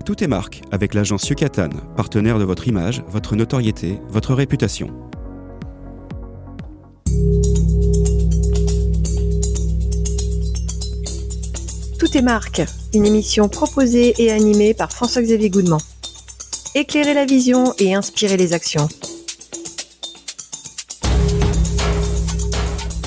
Tout est marque avec l'agence Yucatan, partenaire de votre image, votre notoriété, votre réputation. Tout est marque, une émission proposée et animée par François-Xavier Goudemont. Éclairer la vision et inspirer les actions.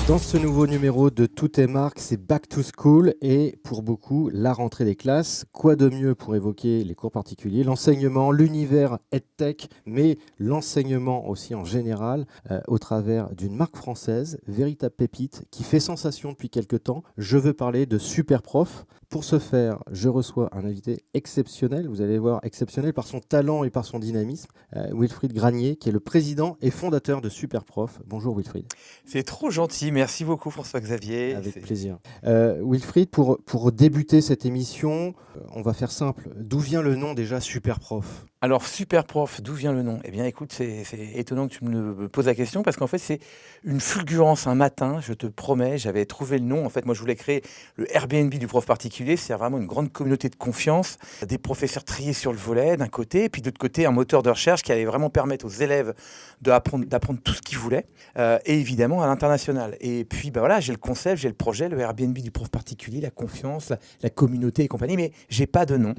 Dans ce nouveau numéro de Tout est marque, c'est Back to School et pour beaucoup, la rentrée des classes. Quoi de mieux pour évoquer les cours particuliers, l'enseignement, l'univers EdTech, mais l'enseignement aussi en général, au travers d'une marque française, véritable pépite, qui fait sensation depuis quelques temps. Je veux parler de Superprof. Pour ce faire, je reçois un invité exceptionnel, vous allez voir, exceptionnel par son talent et par son dynamisme, Wilfried Granier, qui est le président et fondateur de Superprof. Bonjour Wilfried. C'est trop gentil, merci beaucoup François-Xavier. Avec plaisir. Wilfried, pour débuter cette émission, on va faire simple. D'où vient le nom déjà Superprof ? Alors Superprof, d'où vient le nom ? Eh bien écoute, c'est étonnant que tu me poses la question parce qu'en fait c'est une fulgurance un matin, je te promets, j'avais trouvé le nom. En fait moi je voulais créer le Airbnb du prof particulier, c'est vraiment une grande communauté de confiance, des professeurs triés sur le volet d'un côté, et puis de l'autre côté un moteur de recherche qui allait vraiment permettre aux élèves d'apprendre tout ce qu'ils voulaient, et évidemment à l'international. Et puis voilà, j'ai le concept, j'ai le projet, le Airbnb du prof particulier, la confiance, la communauté et compagnie, mais j'ai pas de nom.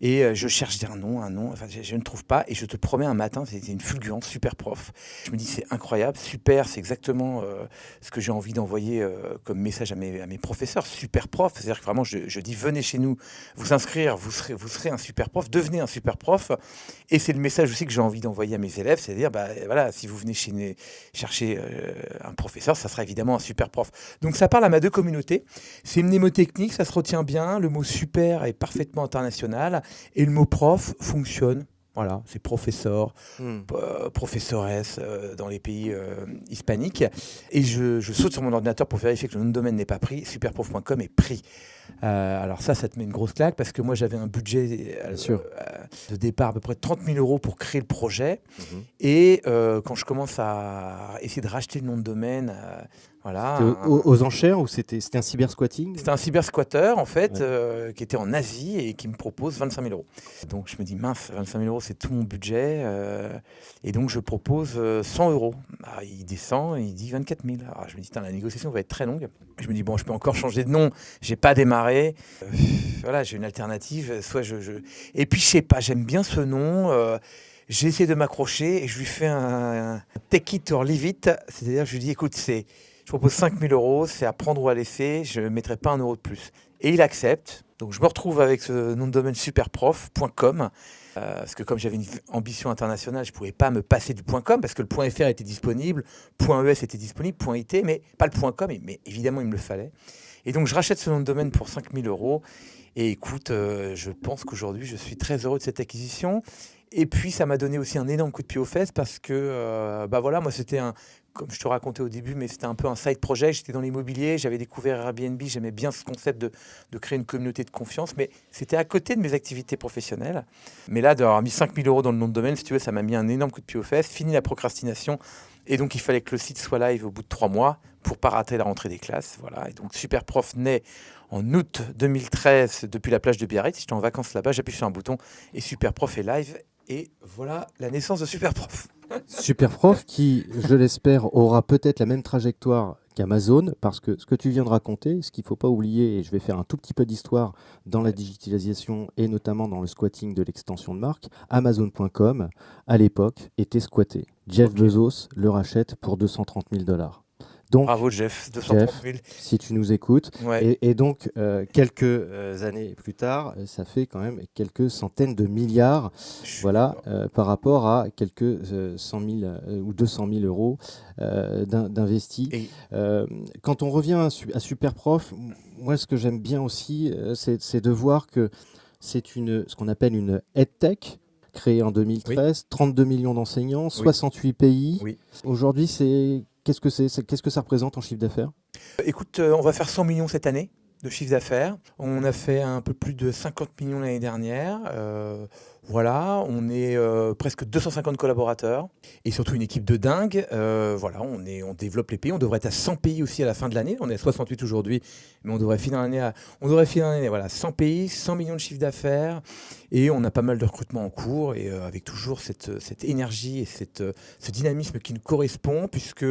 Et je cherche un nom, enfin je ne trouve pas, et je te promets un matin, c'est une fulgurance, Superprof. Je me dis c'est incroyable, super, c'est exactement ce que j'ai envie d'envoyer comme message à mes professeurs, Superprof, c'est-à-dire que vraiment je dis venez chez nous, vous inscrire, vous serez un Superprof, devenez un Superprof, et c'est le message aussi que j'ai envie d'envoyer à mes élèves, c'est-à-dire voilà, si vous venez chercher un professeur, ça sera évidemment un Superprof. Donc ça parle à ma deux communautés, c'est mnémotechnique, ça se retient bien, le mot super est parfaitement international, et le mot prof fonctionne. Voilà, c'est professeur, professoresse dans les pays hispaniques. Et je saute sur mon ordinateur pour vérifier que le nom de domaine n'est pas pris. Superprof.com est pris. Alors ça te met une grosse claque parce que moi j'avais un budget de départ à peu près de 30 000 € pour créer le projet. Et quand je commence à essayer de racheter le nom de domaine... Voilà, aux enchères ou c'était un cybersquatting ? C'était un cybersquatteur en fait, qui était en Asie et qui me propose 25 000 €. Donc je me dis mince, 25 000 € c'est tout mon budget, et donc je propose 100 €. Alors, il descend et il dit 24 000. Alors je me dis la négociation va être très longue. Je me dis bon, je peux encore changer de nom, j'ai pas démarré. Voilà, j'ai une alternative, soit et puis je sais pas, j'aime bien ce nom. J'ai essayé de m'accrocher et je lui fais un take it or leave it, c'est-à-dire que je lui dis écoute, je propose 5 000 €, c'est à prendre ou à laisser, je ne mettrai pas un euro de plus. Et il accepte. Donc je me retrouve avec ce nom de domaine superprof.com, parce que comme j'avais une ambition internationale, je ne pouvais pas me passer du .com, parce que le .fr était disponible, .es était disponible, .it, mais pas le .com, mais évidemment il me le fallait. Et donc je rachète ce nom de domaine pour 5 000 €. Et écoute, je pense qu'aujourd'hui je suis très heureux de cette acquisition. Et puis ça m'a donné aussi un énorme coup de pied aux fesses, parce que voilà, moi c'était comme je te racontais au début, mais c'était un peu un side project. J'étais dans l'immobilier, j'avais découvert Airbnb, j'aimais bien ce concept de créer une communauté de confiance, mais c'était à côté de mes activités professionnelles. Mais là, d'avoir mis 5 000 € dans le nom de domaine, si tu veux, ça m'a mis un énorme coup de pied aux fesses, fini la procrastination, et donc il fallait que le site soit live au bout de 3 mois pour pas rater la rentrée des classes. Voilà. Et donc Superprof naît en août 2013 depuis la plage de Biarritz. J'étais en vacances là-bas, j'appuie sur un bouton et Superprof est live. Et voilà la naissance de Superprof. Superprof qui, je l'espère, aura peut-être la même trajectoire qu'Amazon, parce que ce que tu viens de raconter, ce qu'il ne faut pas oublier, et je vais faire un tout petit peu d'histoire dans la digitalisation et notamment dans le squatting de l'extension de marque, Amazon.com, à l'époque, était squatté. Jeff Bezos le rachète pour 230 000 $. Donc, bravo Jeff, 230 000. Jeff, si tu nous écoutes. Ouais. Et donc, quelques années plus tard, ça fait quand même quelques centaines de milliards, par rapport à quelques 100 000 ou 200 000 € d'investis. Quand on revient à Superprof, moi, ce que j'aime bien aussi, c'est de voir que c'est ce qu'on appelle une EdTech, créée en 2013, 32 millions d'enseignants, 68 pays. Oui. Aujourd'hui, Qu'est-ce que ça représente en chiffre d'affaires ? Écoute, on va faire 100 millions cette année de chiffre d'affaires. On a fait un peu plus de 50 millions l'année dernière. Voilà, on est presque 250 collaborateurs et surtout une équipe de dingue. Voilà, on développe les pays. On devrait être à 100 pays aussi à la fin de l'année. On est à 68 aujourd'hui, mais on devrait finir l'année voilà, 100 pays, 100 millions de chiffres d'affaires. Et on a pas mal de recrutements en cours et avec toujours cette énergie et ce dynamisme qui nous correspond, puisque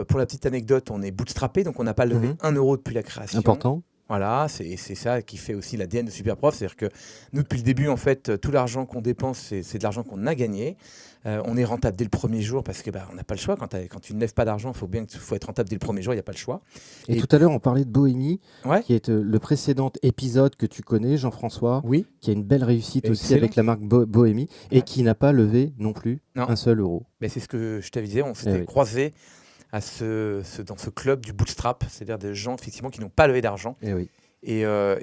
pour la petite anecdote, on est bootstrappé, donc on n'a pas levé 1 euro depuis la création. Important. Voilà, c'est ça qui fait aussi l'ADN de Superprof. C'est-à-dire que nous, depuis le début, en fait, tout l'argent qu'on dépense, c'est de l'argent qu'on a gagné. On est rentable dès le premier jour parce que on n'a pas le choix. Quand tu ne lèves pas d'argent, il faut être rentable dès le premier jour, il n'y a pas le choix. Et tout à l'heure, on parlait de Bohémie, Ouais. qui est le précédent épisode que tu connais, Jean-François, Oui, qui a une belle réussite aussi excellent. avec la marque Bohémie et Ouais. qui n'a pas levé non plus Non. un seul euro. mais c'est ce que je t'avisais. On s'était oui. croisés dans ce club du bootstrap, c'est-à-dire des gens effectivement qui n'ont pas levé d'argent. Et oui. Et vraiment,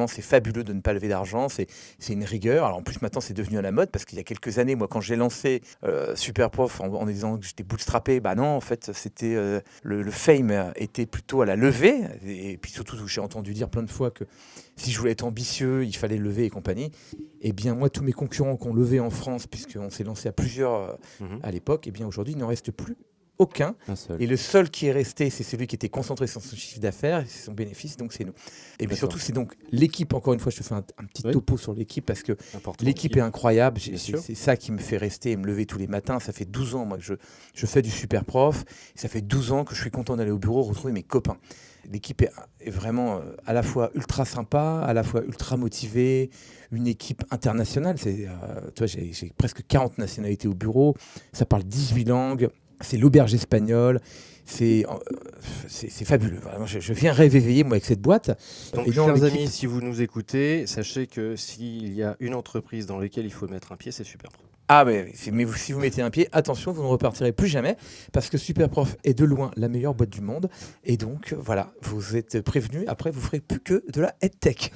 c'est fabuleux de ne pas lever d'argent. C'est une rigueur. Alors en plus, maintenant, c'est devenu à la mode parce qu'il y a quelques années, moi, quand j'ai lancé Superprof en disant que j'étais bootstrappé, non, en fait, c'était le fame était plutôt à la levée. Et puis surtout, j'ai entendu dire plein de fois que si je voulais être ambitieux, il fallait lever et compagnie. Eh bien, moi, tous mes concurrents qui ont levé en France, puisqu'on s'est lancé à plusieurs à l'époque, eh bien, aujourd'hui, il n'en reste plus aucun. Un seul. Et le seul qui est resté, c'est celui qui était concentré sur son chiffre d'affaires, c'est son bénéfice, donc c'est nous. Et puis D'accord. surtout, c'est donc l'équipe, encore une fois, je te fais un petit Oui. topo sur l'équipe, parce que Important. l'équipe est incroyable. Bien sûr. C'est ça qui me fait rester et me lever tous les matins. Ça fait 12 ans, moi, que je fais du Superprof. Ça fait 12 ans que je suis content d'aller au bureau, retrouver mes copains. L'équipe est vraiment à la fois ultra sympa, à la fois ultra motivée, une équipe internationale. Tu vois, j'ai presque 40 nationalités au bureau. Ça parle 18 langues. C'est l'auberge espagnole. C'est fabuleux. Vraiment, je viens réveiller, moi, avec cette boîte. Donc, Et dans chers l'équipe- amis, si vous nous écoutez, sachez que s'il y a une entreprise dans laquelle il faut mettre un pied, c'est Superprof. Ah, mais si vous mettez un pied, attention, vous ne repartirez plus jamais, parce que Superprof est de loin la meilleure boîte du monde. Et donc, voilà, vous êtes prévenus. Après, vous ferez plus que de la EdTech.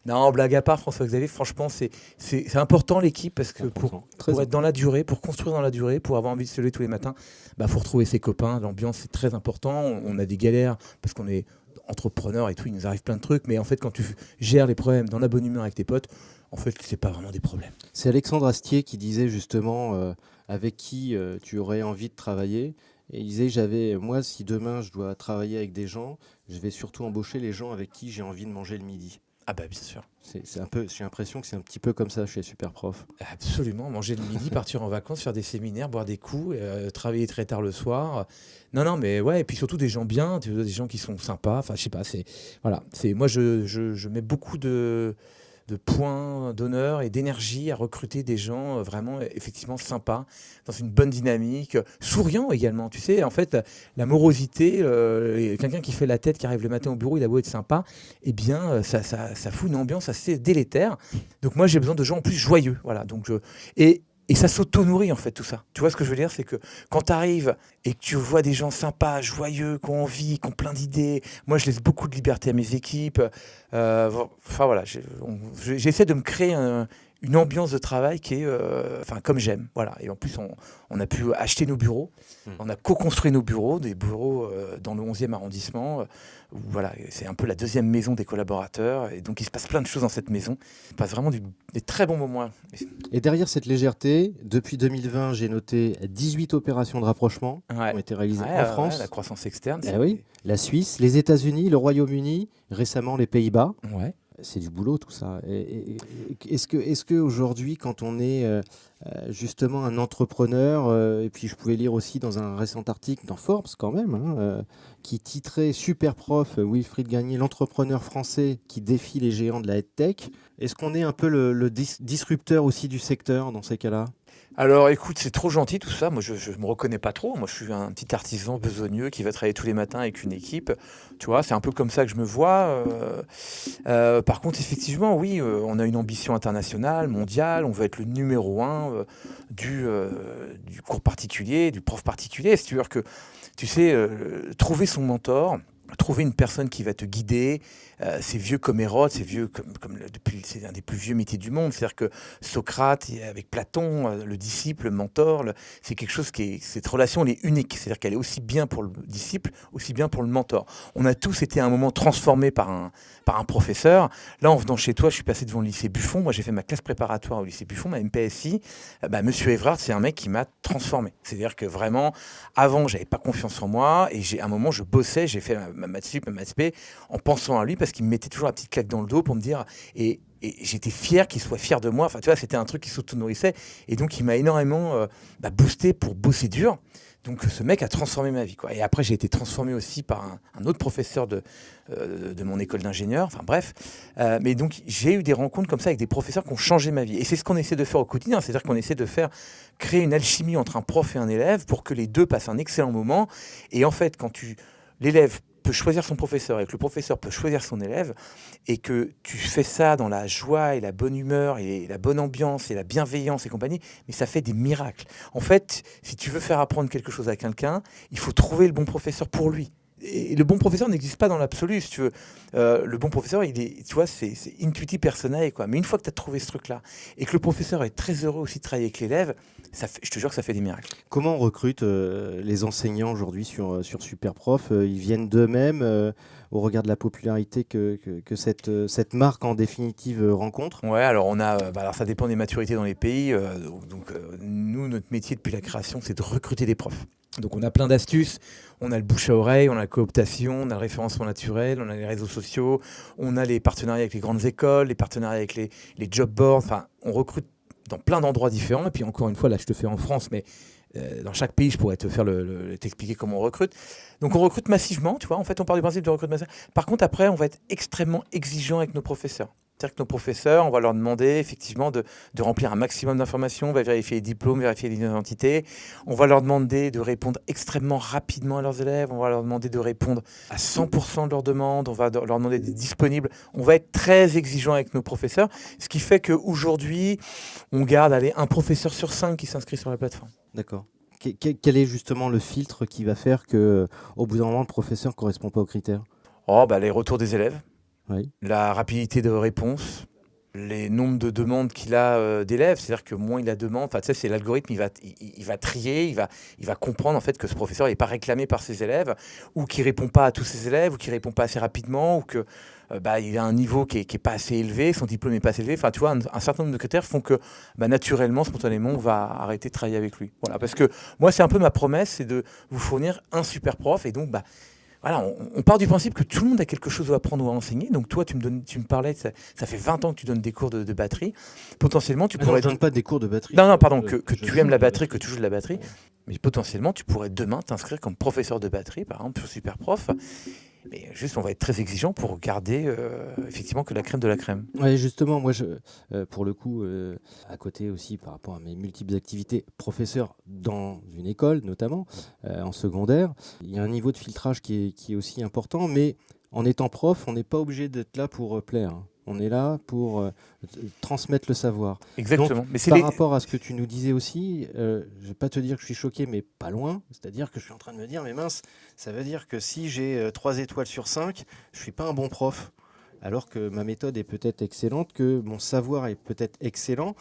Non, blague à part, François-Xavier, franchement, c'est important l'équipe, parce que Très pour être dans la durée, pour construire dans la durée, pour avoir envie de se lever tous les matins, faut retrouver ses copains. L'ambiance, c'est très important. On a des galères, parce qu'on est entrepreneur et tout, il nous arrive plein de trucs. Mais en fait, quand tu gères les problèmes dans la bonne humeur avec tes potes, en fait, c'est pas vraiment des problèmes. C'est Alexandre Astier qui disait justement avec qui tu aurais envie de travailler. Et il disait, moi, si demain je dois travailler avec des gens, je vais surtout embaucher les gens avec qui j'ai envie de manger le midi. Ah bien sûr. C'est un peu, j'ai l'impression que c'est un petit peu comme ça chez Superprof. Absolument, manger le midi, partir en vacances, faire des séminaires, boire des coups, travailler très tard le soir. Non, mais ouais, et puis surtout des gens bien, des gens qui sont sympas. Enfin, je sais pas, moi je mets beaucoup de points d'honneur et d'énergie à recruter des gens vraiment effectivement sympas, dans une bonne dynamique, souriants également. Tu sais, en fait, la morosité, quelqu'un qui fait la tête, qui arrive le matin au bureau, il a beau être sympa, eh bien, ça fout une ambiance assez délétère. Donc moi, j'ai besoin de gens en plus joyeux. Voilà, donc et ça s'auto-nourrit en fait tout ça. Tu vois ce que je veux dire, c'est que quand tu arrives et que tu vois des gens sympas, joyeux, qui ont envie, qui ont plein d'idées, moi je laisse beaucoup de liberté à mes équipes. Enfin voilà, j'essaie de me créer une ambiance de travail qui est comme j'aime. Voilà. Et en plus, on a pu acheter nos bureaux, on a co-construit nos bureaux, des bureaux dans le 11e arrondissement. Où, voilà, c'est un peu la deuxième maison des collaborateurs. Et donc il se passe plein de choses dans cette maison. Il se passe vraiment des très bons moments. Et derrière cette légèreté, depuis 2020, j'ai noté 18 opérations de rapprochement qui ont été réalisées en France. La croissance externe. Oui, la Suisse, les États-Unis, le Royaume-Uni, récemment les Pays-Bas. Ouais. C'est du boulot tout ça. Est-ce que aujourd'hui, quand on est justement un entrepreneur, et puis je pouvais lire aussi dans un récent article dans Forbes quand même, qui titrait Superprof, Wilfried Gagné, l'entrepreneur français qui défie les géants de la EdTech. Est-ce qu'on est un peu le disrupteur aussi du secteur dans ces cas-là ? Alors écoute, c'est trop gentil tout ça. Moi, je me reconnais pas trop. Moi, je suis un petit artisan besogneux qui va travailler tous les matins avec une équipe. Tu vois, c'est un peu comme ça que je me vois. Par contre, effectivement, oui, on a une ambition internationale, mondiale. On veut être le numéro 1 du cours particulier, du prof particulier. C'est-à-dire que, tu sais, trouver son mentor, trouver une personne qui va te guider. C'est vieux comme Hérode, c'est vieux c'est un des plus vieux métiers du monde. C'est-à-dire que Socrate, avec Platon, le disciple, le mentor, c'est quelque chose cette relation, elle est unique. C'est-à-dire qu'elle est aussi bien pour le disciple, aussi bien pour le mentor. On a tous été à un moment transformés par un professeur. Là, en venant chez toi, je suis passé devant le lycée Buffon. Moi, j'ai fait ma classe préparatoire au lycée Buffon, ma MPSI. Monsieur Evrard, c'est un mec qui m'a transformé. C'est-à-dire que vraiment, avant, j'avais pas confiance en moi. Et à un moment, je bossais, j'ai fait ma maths sup, ma maths spé, en pensant à lui, parce qu'il me mettait toujours la petite claque dans le dos pour me dire... Et j'étais fier qu'il soit fier de moi. Enfin, tu vois, c'était un truc qui s'auto-nourrissait. Et donc, il m'a énormément boosté pour bosser dur. Donc, ce mec a transformé ma vie, quoi. Et après, j'ai été transformé aussi par un autre professeur de mon école d'ingénieur. Enfin, bref. Mais donc, j'ai eu des rencontres comme ça avec des professeurs qui ont changé ma vie. Et c'est ce qu'on essaie de faire au quotidien. C'est-à-dire qu'on essaie de créer une alchimie entre un prof et un élève pour que les deux passent un excellent moment. Et en fait, l'élève peut choisir son professeur et que le professeur peut choisir son élève et que tu fais ça dans la joie et la bonne humeur et la bonne ambiance et la bienveillance et compagnie, mais ça fait des miracles. En fait, si tu veux faire apprendre quelque chose à quelqu'un, il faut trouver le bon professeur pour lui. Et le bon professeur n'existe pas dans l'absolu, si tu veux. Le bon professeur, tu vois, c'est intuitif personnel, quoi. Mais une fois que tu as trouvé ce truc-là et que le professeur est très heureux aussi de travailler avec l'élève, je te jure que ça fait des miracles. Comment on recrute les enseignants aujourd'hui sur Superprof? Ils viennent d'eux-mêmes au regard de la popularité que cette marque en définitive rencontre? Ouais, alors alors ça dépend des maturités dans les pays. Nous, notre métier depuis la création, c'est de recruter des profs. Donc on a plein d'astuces, on a le bouche à oreille, on a la cooptation, on a le référencement naturel, on a les réseaux sociaux, on a les partenariats avec les grandes écoles, les partenariats avec les job boards, enfin on recrute dans plein d'endroits différents. Et puis encore une fois, là je te fais en France, mais dans chaque pays je pourrais te faire t'expliquer comment on recrute. Donc on recrute massivement, tu vois, en fait on part du principe de recrutement massif. Par contre après on va être extrêmement exigeant avec nos professeurs. C'est-à-dire que nos professeurs, on va leur demander effectivement de remplir un maximum d'informations, on va vérifier les diplômes, vérifier les identités, on va leur demander de répondre extrêmement rapidement à leurs élèves, on va leur demander de répondre à 100% de leurs demandes, on va leur demander d'être disponibles, on va être très exigeant avec nos professeurs, ce qui fait qu'aujourd'hui, on garde un professeur sur 5 qui s'inscrit sur la plateforme. D'accord. Quel est justement le filtre qui va faire qu'au bout d'un moment, le professeur ne correspond pas aux critères? Les retours des élèves. Oui. La rapidité de réponse, les nombres de demandes qu'il a d'élèves, c'est-à-dire que moins il a de demandes, c'est l'algorithme, il va trier, il va comprendre en fait que ce professeur n'est pas réclamé par ses élèves, ou qu'il répond pas à tous ses élèves, ou qu'il répond pas assez rapidement, ou que il a un niveau qui est pas assez élevé, son diplôme n'est pas assez élevé. Enfin, tu vois, un certain nombre de critères font que naturellement, spontanément, on va arrêter de travailler avec lui. Voilà, parce que moi, c'est un peu ma promesse, c'est de vous fournir un super prof, et donc voilà, on part du principe que tout le monde a quelque chose à apprendre ou à enseigner. Donc toi, tu me parlais, ça fait 20 ans que tu donnes des cours de batterie. Potentiellement, tu pourrais... Non, je ne donne pas des cours de batterie. Non, pardon, que tu aimes la batterie, que tu joues de la batterie. Mais potentiellement, tu pourrais demain t'inscrire comme professeur de batterie, par exemple, sur Superprof. Mais juste, on va être très exigeant pour garder effectivement que la crème de la crème. Oui, justement, moi, pour le coup, à côté aussi, par rapport à mes multiples activités, professeur dans une école, notamment, en secondaire, il y a un niveau de filtrage qui est aussi important, mais en étant prof, on n'est pas obligé d'être là pour plaire. Hein. On est là pour transmettre le savoir. Exactement. Donc, par rapport à ce que tu nous disais aussi, je ne vais pas te dire que je suis choqué, mais pas loin. C'est-à-dire que je suis en train de me dire, mais mince, ça veut dire que si j'ai 3 étoiles sur 5, je ne suis pas un bon prof. Alors que ma méthode est peut-être excellente, que mon savoir est peut-être excellent.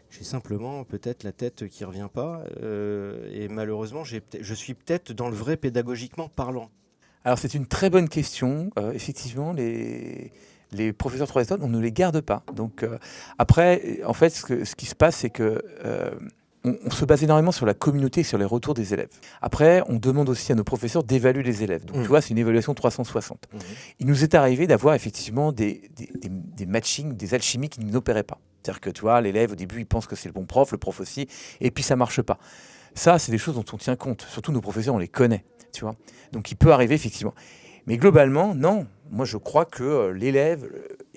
J'ai simplement peut-être la tête qui ne revient pas. Et malheureusement, je suis peut-être dans le vrai pédagogiquement parlant. Alors c'est une très bonne question. Effectivement, les professeurs 3 étoiles, on ne les garde pas. Donc après, en fait, ce qui se passe, c'est que on se base énormément sur la communauté et sur les retours des élèves. Après, on demande aussi à nos professeurs d'évaluer les élèves. Donc tu vois, c'est une évaluation 360. Il nous est arrivé d'avoir effectivement des matchings, des alchimies qui n'opéraient pas. C'est-à-dire que tu vois, l'élève au début, il pense que c'est le bon prof, le prof aussi, et puis ça marche pas. Ça, c'est des choses dont on tient compte. Surtout nos professeurs, on les connaît, tu vois. Donc il peut arriver effectivement. Mais globalement, non. Moi, je crois que l'élève,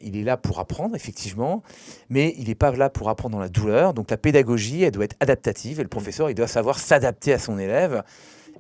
il est là pour apprendre, effectivement, mais il n'est pas là pour apprendre dans la douleur. Donc la pédagogie, elle doit être adaptative, et le professeur, il doit savoir s'adapter à son élève,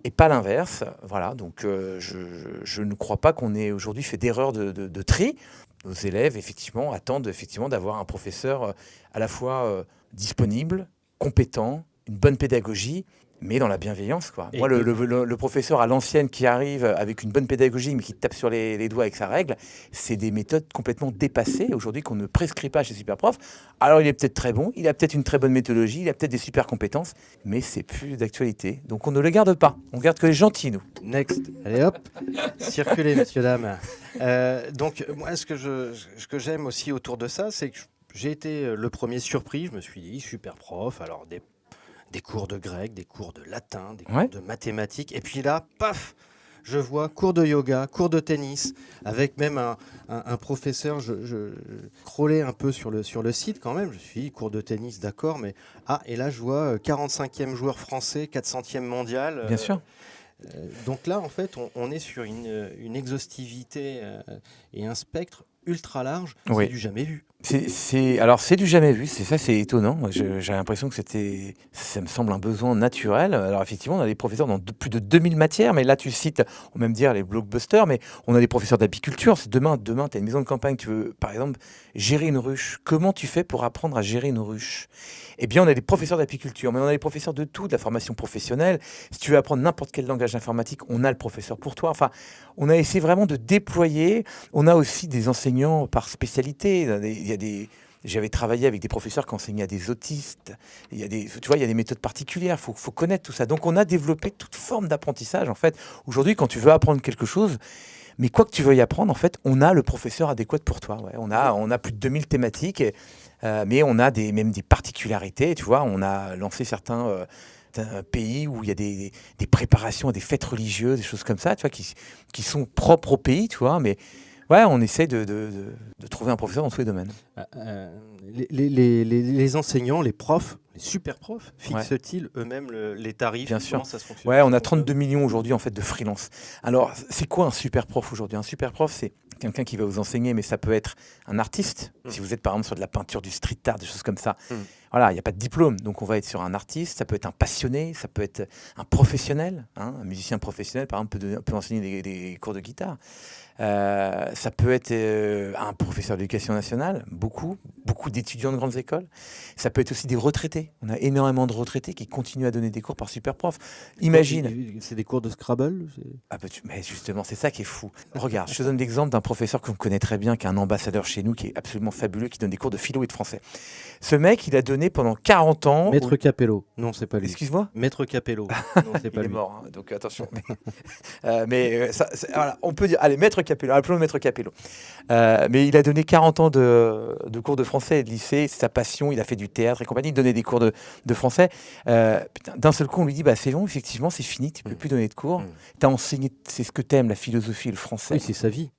et pas l'inverse. Voilà, donc je ne crois pas qu'on ait aujourd'hui fait d'erreur de tri. Nos élèves, effectivement, attendent effectivement d'avoir un professeur à la fois disponible, compétent, une bonne pédagogie, mais dans la bienveillance, quoi. Moi, le professeur à l'ancienne qui arrive avec une bonne pédagogie, mais qui te tape sur les doigts avec sa règle, c'est des méthodes complètement dépassées aujourd'hui qu'on ne prescrit pas chez Superprof. Alors, il est peut-être très bon, il a peut-être une très bonne méthodologie, il a peut-être des super compétences, mais c'est plus d'actualité. Donc, on ne le garde pas. On garde que les gentils, nous. Next. Allez hop, circulez, messieurs, dames. Donc, moi, ce que j'aime aussi autour de ça, c'est que j'ai été le premier surpris. Je me suis dit, Superprof, alors des cours de grec, des cours de latin, des cours de mathématiques. Et puis là, paf, je vois cours de yoga, cours de tennis, avec même un professeur. Je scrollais un peu sur le site quand même. Je me suis dit, cours de tennis, d'accord, mais... et là, je vois 45e joueur français, 400e mondial. Bien sûr. Donc là, en fait, on est sur une exhaustivité et un spectre ultra large. C'est du jamais vu. C'est du jamais vu, c'est étonnant. J'ai l'impression que ça me semble un besoin naturel. Alors effectivement, on a des professeurs dans plus de 2000 matières, mais là tu cites, on va même dire les blockbusters, mais on a des professeurs d'apiculture. C'est demain tu as une maison de campagne, tu veux par exemple gérer une ruche. Comment tu fais pour apprendre à gérer une ruche? Eh bien, on a des professeurs d'apiculture, mais on a des professeurs de tout, de la formation professionnelle. Si tu veux apprendre n'importe quel langage informatique, on a le professeur pour toi. Enfin, on a essayé vraiment de déployer. On a aussi des enseignants par spécialité. J'avais travaillé avec des professeurs qui enseignaient à des autistes. Tu vois, il y a des méthodes particulières. Faut connaître tout ça. Donc, on a développé toute forme d'apprentissage. En fait, aujourd'hui, quand tu veux apprendre quelque chose, mais quoi que tu veuilles apprendre, en fait, on a le professeur adéquat pour toi. Ouais. On a plus de 2000 thématiques, mais on a même des particularités. Tu vois, on a lancé certains pays où il y a des préparations à des fêtes religieuses, des choses comme ça, tu vois, qui sont propres au pays, tu vois, mais ouais, on essaie de trouver un professeur dans tous les domaines. Les enseignants, les profs, les super profs, fixent-ils eux-mêmes les tarifs? Bien sûr. Comment ça se fonctionne? Ouais, on a 32 millions aujourd'hui en fait de freelance. Alors, c'est quoi un super prof aujourd'hui? Un super prof, c'est quelqu'un qui va vous enseigner, mais ça peut être un artiste. Si vous êtes par exemple sur de la peinture, du street art, des choses comme ça. Voilà, il n'y a pas de diplôme, donc on va être sur un artiste. Ça peut être un passionné, ça peut être un professionnel, un musicien professionnel, par exemple, peut enseigner des cours de guitare. Ça peut être un professeur d'éducation nationale, beaucoup d'étudiants de grandes écoles. Ça peut être aussi des retraités. On a énormément de retraités qui continuent à donner des cours par Superprof. Imagine. C'est des cours de Scrabble? Mais justement, c'est ça qui est fou. Regarde, je te donne l'exemple d'un professeur qu'on connaît très bien, qui est un ambassadeur chez nous, qui est absolument fabuleux, qui donne des cours de philo et de français. Ce mec, il a donné pendant 40 ans... Maître Capello. Non, c'est pas lui. Excuse-moi. Maître Capello. Non, c'est pas il lui. est mort, hein, donc attention. Voilà, on peut dire... Allez, Maître Capello, appelons-le Maître Capello. Mais il a donné 40 ans de cours de français et de lycée, c'est sa passion, il a fait du théâtre et compagnie, il donnait des cours de français. D'un seul coup, on lui dit, c'est bon, effectivement, c'est fini, tu ne peux plus donner de cours. Tu as enseigné, c'est ce que tu aimes, la philosophie et le français. Oui, c'est sa vie.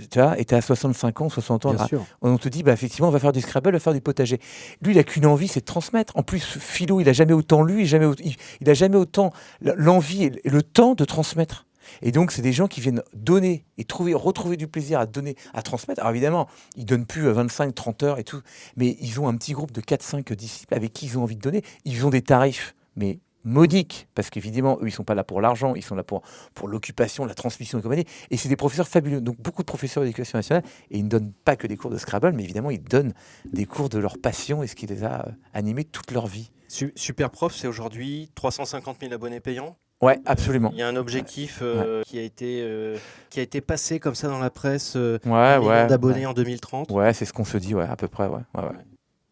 Tu vois, et tu as 65 ans, 60 ans. Bien sûr. On te dit, effectivement, on va faire du Scrabble, on va faire du potager. Lui, il n'a qu'une envie, c'est de transmettre. En plus, philo, il n'a jamais autant lu, il n'a jamais autant l'envie et le temps de transmettre. Et donc, c'est des gens qui viennent donner et retrouver du plaisir à donner, à transmettre. Alors évidemment, ils ne donnent plus 25, 30 heures et tout, mais ils ont un petit groupe de 4-5 disciples avec qui ils ont envie de donner. Ils ont des tarifs, mais modiques, parce qu'évidemment, eux, ils ne sont pas là pour l'argent, ils sont là pour l'occupation, la transmission et compagnie. Et c'est des professeurs fabuleux. Donc, beaucoup de professeurs d'éducation nationale, et ils ne donnent pas que des cours de Scrabble, mais évidemment, ils donnent des cours de leur passion et ce qui les a animés toute leur vie. Superprof, c'est aujourd'hui 350 000 abonnés payants? Ouais, absolument. Il y a un objectif qui a été passé comme ça dans la presse, d'abonnés en 2030. Ouais, c'est ce qu'on se dit, à peu près.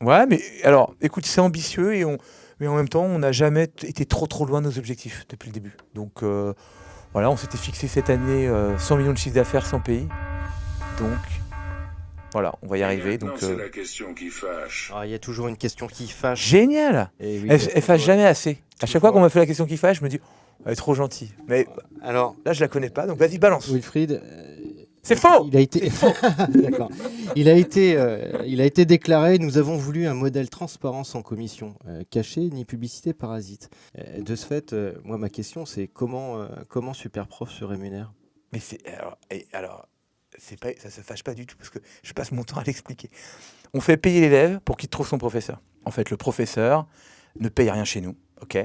Ouais, mais alors, écoute, c'est ambitieux mais en même temps, on n'a jamais été trop loin de nos objectifs depuis le début. Donc voilà, on s'était fixé cette année 100 millions de chiffre d'affaires sans pays. Donc voilà, on va y arriver. Donc c'est la question qui fâche. Il y a toujours une question qui fâche. Génial. Et oui, elle fâche jamais assez. À chaque fois qu'on m'a fait la question qui fâche, je me dis, elle est trop gentille. Mais alors là, je la connais pas, donc vas-y, balance. Wilfried, c'est faux. Il a été d'accord. Il a été déclaré. Nous avons voulu un modèle transparent sans commission cachée ni publicité parasite. De ce fait, moi, ma question, c'est comment Superprof se rémunère? Mais alors, ça se fâche pas du tout parce que je passe mon temps à l'expliquer. On fait payer l'élève pour qu'il trouve son professeur. En fait, le professeur ne paye rien chez nous. Ok.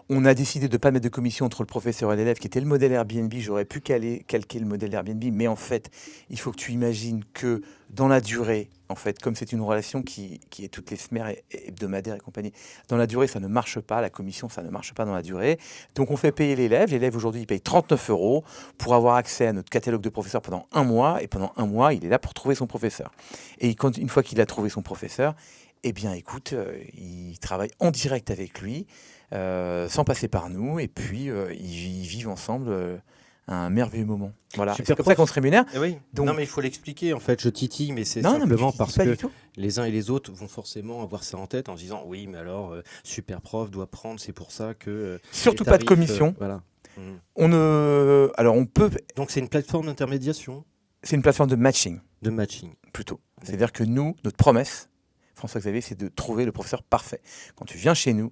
On a décidé de ne pas mettre de commission entre le professeur et l'élève, qui était le modèle Airbnb. J'aurais pu calquer le modèle Airbnb, mais en fait, il faut que tu imagines que dans la durée, en fait, comme c'est une relation qui est toutes les semaines hebdomadaires et compagnie, dans la durée, ça ne marche pas. La commission, ça ne marche pas dans la durée. Donc, on fait payer l'élève. L'élève, aujourd'hui, il paye 39 € pour avoir accès à notre catalogue de professeurs pendant 1 mois. Et pendant 1 mois, il est là pour trouver son professeur. Et une fois qu'il a trouvé son professeur, eh bien, écoute, il travaille en direct avec lui, sans passer par nous, et puis ils vivent ensemble un merveilleux moment. Voilà, Super c'est comme ça prof. qu'on se rémunère. Eh oui. Donc- Non, mais il faut l'expliquer. En fait, je titille, mais c'est Non, mais simplement je dis parce pas que du tout. les uns et les autres vont forcément avoir ça en tête en se disant oui, mais alors, super prof doit prendre, c'est pour ça que. Surtout les pas de tarifs, commission. voilà. Mhm. Alors on peut. Donc, c'est une plateforme d'intermédiation, C'est une plateforme de matching de matching. plutôt. C'est-à-dire que nous, notre promesse, François-Xavier, c'est de trouver le professeur parfait. Quand tu viens chez nous,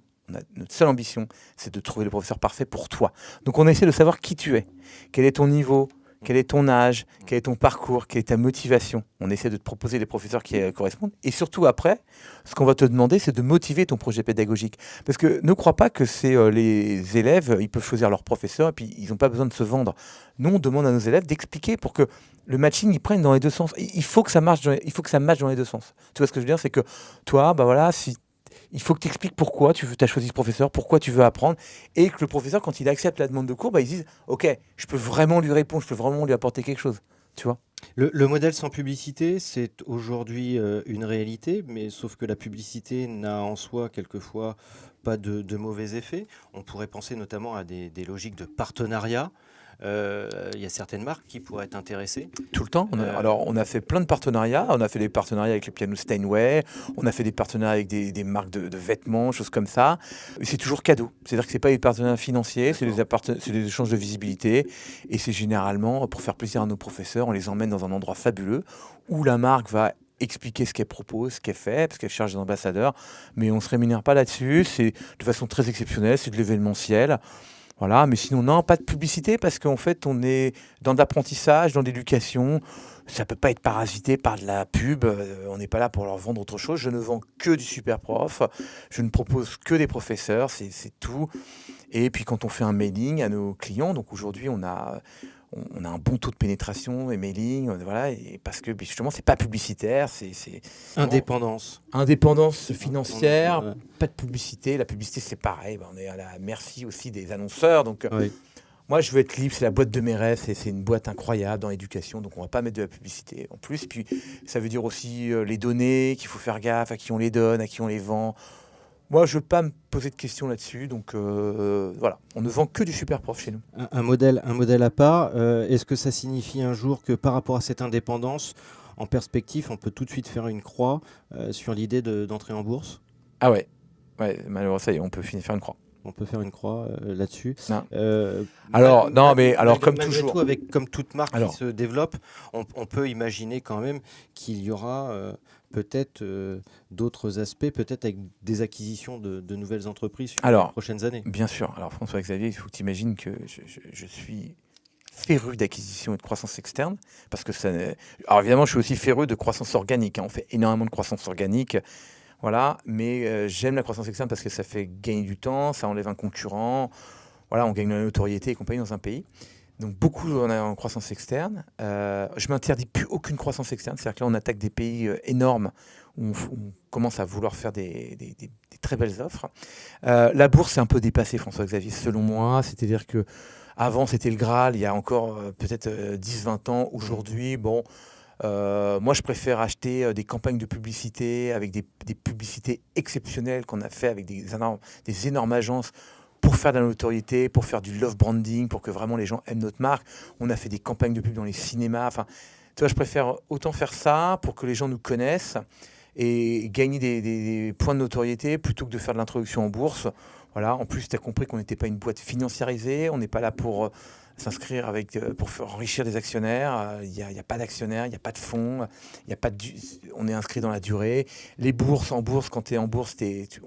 notre seule ambition, c'est de trouver le professeur parfait pour toi. Donc on essaie de savoir qui tu es, quel est ton niveau, quel est ton âge, quel est ton parcours, quelle est ta motivation. On essaie de te proposer des professeurs qui correspondent. Et surtout après, ce qu'on va te demander, c'est de motiver ton projet pédagogique. Parce que ne crois pas que c'est les élèves, ils peuvent choisir leur professeur et puis ils n'ont pas besoin de se vendre. Nous, on demande à nos élèves d'expliquer pour que le matching, il prenne dans les deux sens. Il faut que ça marche, il faut que ça matche dans les deux sens. Tu vois ce que je veux dire? C'est que toi, bah voilà, il faut que tu expliques pourquoi tu as choisi ce professeur, pourquoi tu veux apprendre, et que le professeur, quand il accepte la demande de cours, bah, il dise « Ok, je peux vraiment lui répondre, je peux vraiment lui apporter quelque chose. » Tu vois? Le modèle sans publicité, c'est aujourd'hui une réalité, mais sauf que la publicité n'a en soi quelquefois pas de mauvais effets. On pourrait penser notamment à des logiques de partenariat. Il y a certaines marques qui pourraient être intéressées. Tout le temps. Alors, on a fait plein de partenariats. On a fait des partenariats avec les pianos Steinway. On a fait des partenariats avec des marques de vêtements, choses comme ça. Et c'est toujours cadeau. C'est-à-dire que ce n'est pas des partenariats financiers, c'est des échanges de visibilité. Et c'est généralement pour faire plaisir à nos professeurs. On les emmène dans un endroit fabuleux où la marque va expliquer ce qu'elle propose, ce qu'elle fait, parce qu'elle cherche des ambassadeurs. Mais on ne se rémunère pas là-dessus. C'est de façon très exceptionnelle. C'est de l'événementiel. Voilà, mais sinon, non, pas de publicité parce qu'en fait, on est dans de l'apprentissage, dans l'éducation. Ça ne peut pas être parasité par de la pub. On n'est pas là pour leur vendre autre chose. Je ne vends que du super prof. Je ne propose que des professeurs. C'est tout. Et puis, quand on fait un mailing à nos clients, donc aujourd'hui, on a un bon taux de pénétration et mailing. Voilà, et parce que justement, c'est pas publicitaire. C'est Indépendance. indépendance financière, Ouais. pas de publicité. La publicité, c'est pareil. On est à la merci aussi des annonceurs. Donc, Oui. moi, je veux être libre. C'est la boîte de mes rêves. C'est une boîte incroyable dans l'éducation. Donc, on va pas mettre de la publicité en plus. Puis, ça veut dire aussi les données, qu'il faut faire gaffe à qui on les donne, à qui on les vend. Moi, je ne veux pas me poser de questions là-dessus. Donc, voilà. On ne vend que du super prof chez nous. Un modèle à part. Est-ce que ça signifie un jour que par rapport à cette indépendance, en perspective, on peut tout de suite faire une croix sur l'idée d'entrer en bourse? Ah ouais. Ouais, malheureusement, ça y est, on peut finir faire une croix. On peut faire une croix là-dessus. Non. Alors, non, mais alors, comme malgré toujours. tout, comme toute marque Alors. qui se développe, on peut imaginer quand même qu'il y aura peut-être d'autres aspects, peut-être avec des acquisitions de nouvelles entreprises sur Alors. les prochaines années. Bien sûr. Alors, François-Xavier, il faut que tu imagines que je suis féru d'acquisition et de croissance externe. Parce que ça. Alors, évidemment, je suis aussi féru de croissance organique. On fait énormément de croissance organique. Voilà. Mais j'aime la croissance externe parce que ça fait gagner du temps, ça enlève un concurrent. Voilà, on gagne de la notoriété et compagnie dans un pays. Donc, beaucoup on a en croissance externe. Je m'interdis plus aucune croissance externe. C'est-à-dire que là, on attaque des pays énormes où on commence à vouloir faire des très belles offres. La bourse est un peu dépassée, François-Xavier, selon moi. C'est-à-dire que avant, c'était le Graal, il y a encore peut-être 10-20 ans. Aujourd'hui, bon, moi, je préfère acheter des campagnes de publicité avec des publicités exceptionnelles qu'on a fait avec des énormes agences pour faire de la notoriété, pour faire du love branding, pour que vraiment les gens aiment notre marque. On a fait des campagnes de pub dans les cinémas. Enfin, tu vois, je préfère autant faire ça pour que les gens nous connaissent et gagner des points de notoriété plutôt que de faire de l'introduction en bourse. Voilà. En plus, tu as compris qu'on n'était pas une boîte financiarisée. On n'est pas là pour s'inscrire pour enrichir des actionnaires. Il n'y a pas d'actionnaires, il n'y a pas de fonds, on est inscrit dans la durée. Les bourses, en bourse, quand tu es en bourse,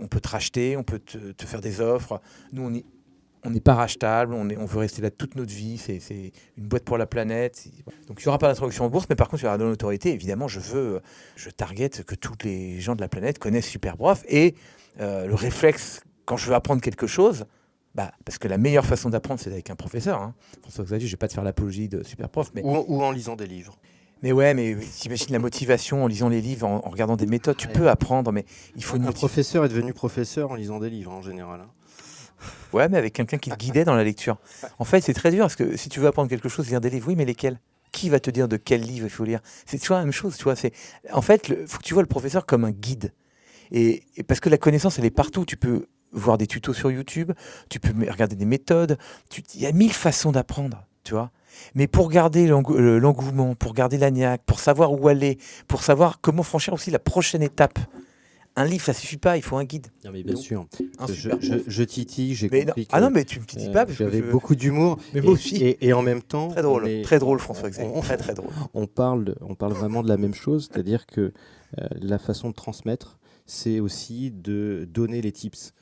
on peut te racheter, on peut te faire des offres. Nous, on n'est pas rachetable, on veut rester là toute notre vie, c'est une boîte pour la planète. Donc il n'y aura pas d'introduction en bourse, mais par contre, il y aura de l'autorité. Évidemment, je target que tous les gens de la planète connaissent Superprof et le réflexe quand je veux apprendre quelque chose, parce que la meilleure façon d'apprendre, c'est avec un professeur. Hein. François-Xavier, je ne vais pas te faire l'apologie de super prof. Mais... Ou en lisant des livres. Mais t'imagines la motivation en lisant les livres, en regardant des méthodes, tu peux apprendre, mais il faut Un professeur est devenu professeur en lisant des livres, en général. Hein. Ouais, mais avec quelqu'un qui te guidait dans la lecture. En fait, c'est très dur, parce que si tu veux apprendre quelque chose, lire des livres, oui, mais lesquels ? Qui va te dire de quel livre il faut lire ? C'est toujours la même chose, tu vois. En fait, il faut que tu vois le professeur comme un guide. Et parce que la connaissance, elle est partout. Tu peux voir des tutos sur YouTube, tu peux regarder des méthodes. Il y a 1000 façons d'apprendre, tu vois. Mais pour garder l'engouement, pour garder la niaque, pour savoir où aller, pour savoir comment franchir aussi la prochaine étape, un livre, ça suffit pas, il faut un guide. Non, mais bien sûr. Super Je titille, j'ai mais compris. non, mais tu me titilles pas. Parce j'avais que beaucoup d'humour. Mais moi aussi. Et en même temps. Très drôle, François-Xavier. Très drôle. On parle vraiment de la même chose, c'est-à-dire que la façon de transmettre, c'est aussi de donner les tips.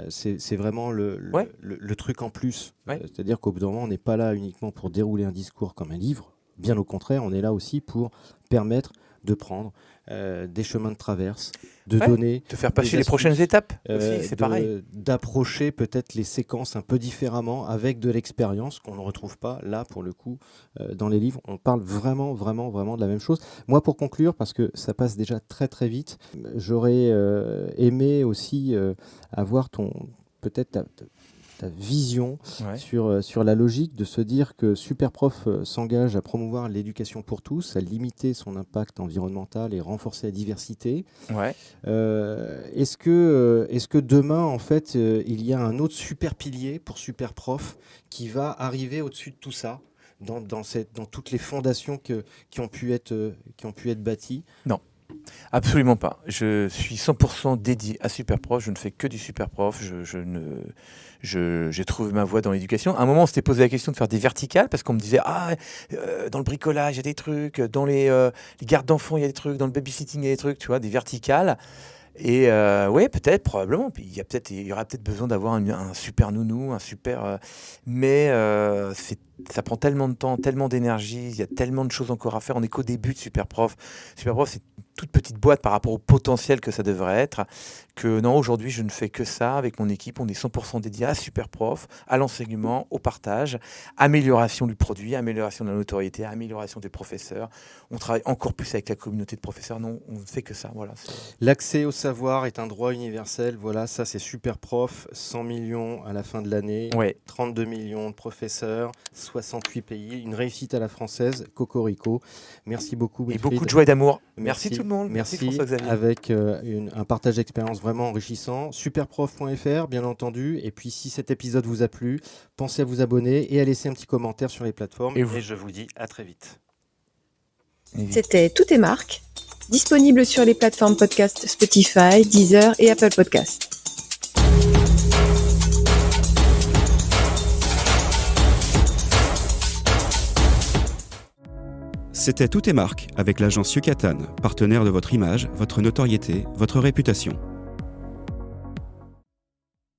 C'est vraiment le truc en plus. Ouais. C'est-à-dire qu'au bout d'un moment, on n'est pas là uniquement pour dérouler un discours comme un livre. Bien au contraire, on est là aussi pour permettre de prendre des chemins de traverse, de donner... Te faire passer les prochaines étapes aussi, c'est pareil. D'approcher peut-être les séquences un peu différemment avec de l'expérience qu'on ne retrouve pas là, pour le coup, dans les livres. On parle vraiment de la même chose. Moi, pour conclure, parce que ça passe déjà très très vite, j'aurais aimé aussi avoir peut-être ta vision sur la logique de se dire que Superprof s'engage à promouvoir l'éducation pour tous, à limiter son impact environnemental et renforcer la diversité. Ouais. Est-ce que demain, en fait, il y a un autre super pilier pour Superprof qui va arriver au-dessus de tout ça, dans toutes les fondations qui ont pu être bâties ? Non. Absolument pas. Je suis 100% dédié à Superprof. Je ne fais que du Superprof. J'ai trouvé ma voie dans l'éducation. À un moment, on s'était posé la question de faire des verticales parce qu'on me disait dans le bricolage, il y a des trucs, dans les gardes d'enfants, il y a des trucs, dans le babysitting, il y a des trucs, tu vois, des verticales. Et oui, peut-être, probablement. Puis il y aura peut-être besoin d'avoir un super nounou, un super. Mais ça prend tellement de temps, tellement d'énergie. Il y a tellement de choses encore à faire. On n'est qu'au début de Superprof. Superprof, c'est une toute petite boîte par rapport au potentiel que ça devrait être. Que non, aujourd'hui, je ne fais que ça avec mon équipe. On est 100% dédié à Superprof, à l'enseignement, au partage, amélioration du produit, amélioration de la notoriété, amélioration des professeurs. On travaille encore plus avec la communauté de professeurs. Non, on ne fait que ça. Voilà. L'accès au savoir est un droit universel. Voilà, ça c'est Superprof. 100 millions à la fin de l'année. Ouais. 32 millions de professeurs, 68 pays. Une réussite à la française. Cocorico. Merci beaucoup, Wilfried. Et beaucoup de joie et d'amour. Merci tout le monde. Merci François-Xavier. Avec un partage d'expérience vraiment enrichissant. Superprof.fr, bien entendu. Et puis, si cet épisode vous a plu, pensez à vous abonner et à laisser un petit commentaire sur les plateformes. Et je vous dis à très vite. C'était Tout est marque, disponible sur les plateformes podcast Spotify, Deezer et Apple Podcasts. C'était Tout est marque avec l'agence Yucatan, partenaire de votre image, votre notoriété, votre réputation.